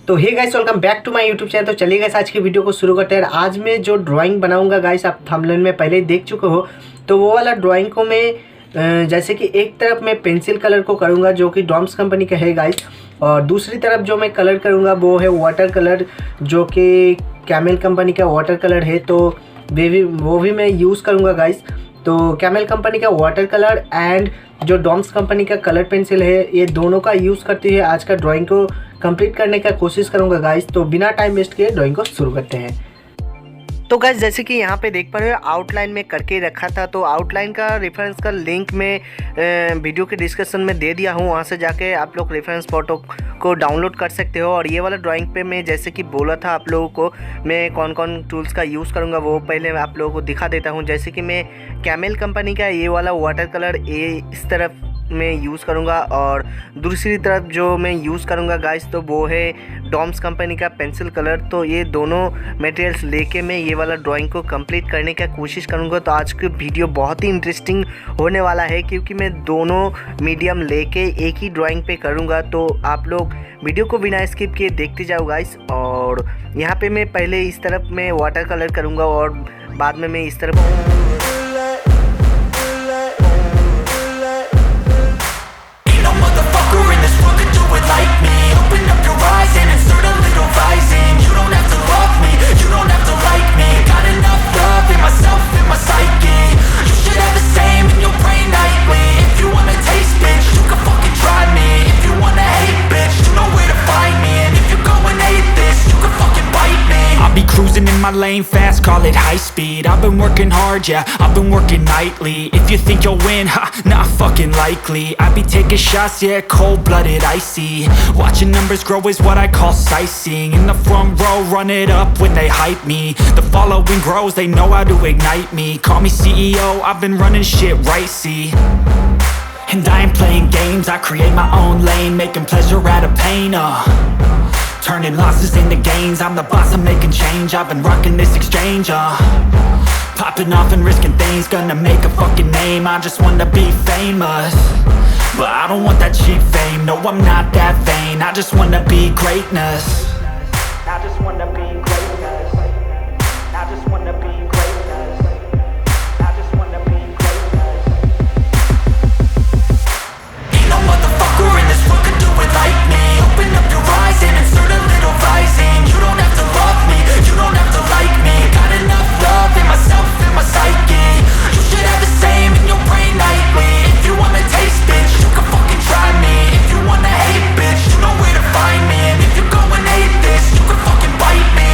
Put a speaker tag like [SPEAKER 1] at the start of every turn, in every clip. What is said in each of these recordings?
[SPEAKER 1] तो hey guys, welcome back to my YouTube channel. तो चलिए गाइस, आज की वीडियो को शुरू करते हैं। आज मैं जो ड्राइंग बनाऊंगा गाइस, आप थंबनेल में पहले ही देख चुके हो। तो वो वाला ड्राइंग को मैं जैसे कि एक तरफ मैं पेंसिल कलर को करूंगा जो कि डॉम्स कंपनी का है गाइस, और दूसरी तरफ जो मैं कलर करूंगा वो है वाटर कलर जो कि कैमल कंपनी का वाटर कलर है। तो वो भी मैं यूज़ करूँगा गाइस। तो कैमल कंपनी का वाटर कलर एंड जो डॉम्स कंपनी का कलर पेंसिल है, ये दोनों का यूज़ करते हुए आज का ड्राइंग को कंप्लीट करने का कोशिश करूंगा गाइस। तो बिना टाइम वेस्ट किए ड्राइंग को शुरू करते हैं। तो गाइस, जैसे कि यहाँ पे देख पा रहे हो, आउटलाइन में करके रखा था। तो आउटलाइन का रेफरेंस का लिंक मैं वीडियो के डिस्क्रिप्शन में दे दिया हूँ, वहाँ से जाके आप लोग रेफरेंस फोटो को डाउनलोड कर सकते हो। और ये वाला ड्राइंग पे मैं जैसे कि बोला था आप लोगों को, मैं कौन कौन टूल्स का यूज़ करूँगा वो पहले मैं आप लोगों को दिखा देता हूँ। जैसे कि मैं कैमल कंपनी का ये वाला वाटर कलर ये इस तरफ मैं यूज़ करूँगा, और दूसरी तरफ जो मैं यूज़ करूँगा गाइस तो वो है डॉम्स कंपनी का पेंसिल कलर। तो ये दोनों मटेरियल्स लेके मैं ये वाला ड्राइंग को कंप्लीट करने का कोशिश करूँगा। तो आज की वीडियो बहुत ही इंटरेस्टिंग होने वाला है, क्योंकि मैं दोनों मीडियम लेके एक ही ड्राइंग पे करूँगा। तो आप लोग वीडियो को बिना स्किप किए देखते जाओ गाइस। और यहाँ पे मैं पहले इस तरफ मैं वाटर कलर करूँगा और बाद में मैं इस तरफ
[SPEAKER 2] like me. Open up your eyes and insert a little rising. You don't have to love me, you don't have to like me. Got enough love in myself, in my psyche. You should have the same in your brain nightly. If you wanna taste, bitch, you can fucking try me. If you wanna hate, bitch, you know where to find me. And if you go and hate this, you can fucking bite me. I'll be cruising in my lane fast, call it high speed. I've been working hard, yeah, I've been working nightly. If you think you'll win, ha, not fucking likely. I be taking shots, yeah, cold-blooded, icy. Watching numbers grow is what I call sightseeing. In the front row, run it up when they hype me. The following grows, they know how to ignite me. Call me CEO, I've been running shit right, see. And I ain't playing games, I create my own lane. Making pleasure out of pain, turning losses into gains. I'm the boss, I'm making change. I've been rocking this exchange, popping off and risking things. Gonna make a fucking name, I just wanna be famous. But I don't want that cheap fame, no I'm not that vain. I just wanna be greatness. I just wanna be greatness. I just wanna be greatness. I just wanna be greatness. Ain't no motherfucker in this world could do it like me. Open up your eyes and insert a little rising. You don't have to love me, you don't have to like me. Got enough love in myself, in my psyche. You should have the same in your brain nightly. If you wanna taste, bitch, you can fucking try me. If you wanna hate, bitch, you know where to find me. And if you go and hate this, you can fucking bite me.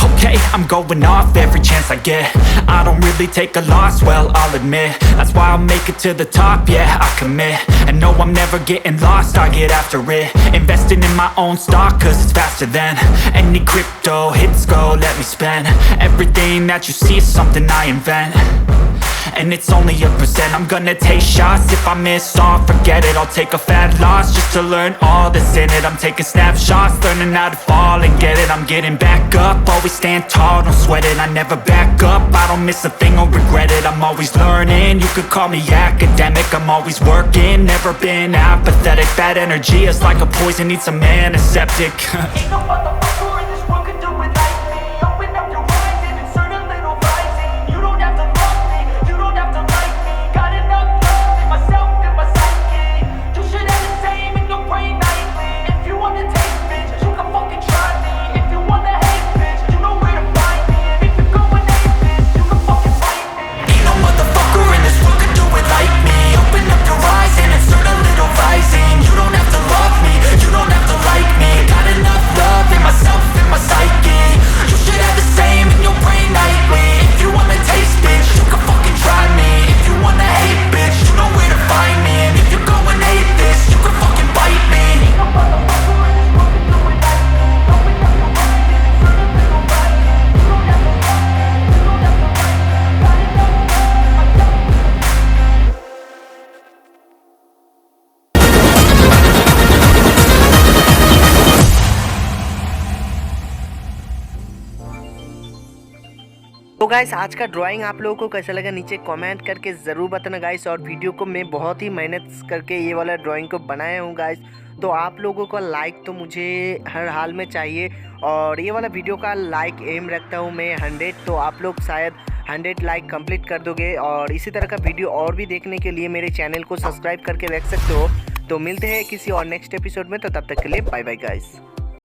[SPEAKER 2] Okay, I'm going off every chance I get. I don't really take a loss, well, I'll admit. That's why I'll make it to the top, yeah, I commit. And no, I'm never getting lost, I get after it. Investing in my own stock, cause it's faster than any crypto hits go, let me spend. Everything that you see is something I invent. And it's only a percent. I'm gonna take shots. If I miss all, forget it. I'll take a fat loss just to learn all that's in it. I'm taking snapshots, learning how to fall and get it. I'm getting back up, always stand tall, don't sweat it. I never back up, I don't miss a thing or regret it. I'm always learning, you could call me academic. I'm always working, never been apathetic. Bad energy is like a poison, needs some antiseptic. Ain't no motherfucker in this world could do it like me. Open up your eyes and insert a little rising. You don't have to love me, you don't have to like me. Got enough love in myself, in my psyche. You should have the same in your brain nightly. If you wanna taste, bitch, you can fucking try me. If you wanna hate, bitch, you know where to find me. And if you go and hate this, you can fucking fight me. Ain't no motherfucker in this world could do it like me. Open up your eyes and insert a little rising. You don't have to love me, you don't have to like me. Got enough love in myself, in my psyche. You should have the same in your brain nightly. If you wanna taste, bitch, you can fucking try me. If you wanna hate, bitch, you know where to find me. And if you go and hate this, you can fucking bite me. Ain't no motherfucker in this world could do it like me. Open up your eyes and insert a little rising. You don't have to love me, you don't have to like me. Got enough love in myself.
[SPEAKER 1] तो guys, आज का drawing आप लोगों को कैसा लगा नीचे comment करके ज़रूर बताना गाइस। और वीडियो को मैं बहुत ही मेहनत करके ये वाला ड्राइंग को बनाया हूँ गाइस। तो आप लोगों का लाइक तो मुझे हर हाल में चाहिए। और ये वाला वीडियो का लाइक एम रखता हूँ मैं 100, तो आप लोग शायद 100 लाइक कंप्लीट कर दोगे। और इसी तरह का वीडियो और भी देखने के लिए मेरे चैनल को सब्सक्राइब करके रख सकते हो। तो मिलते हैं किसी और नेक्स्ट एपिसोड में, तो तब तक के लिए बाय बाय गाइस।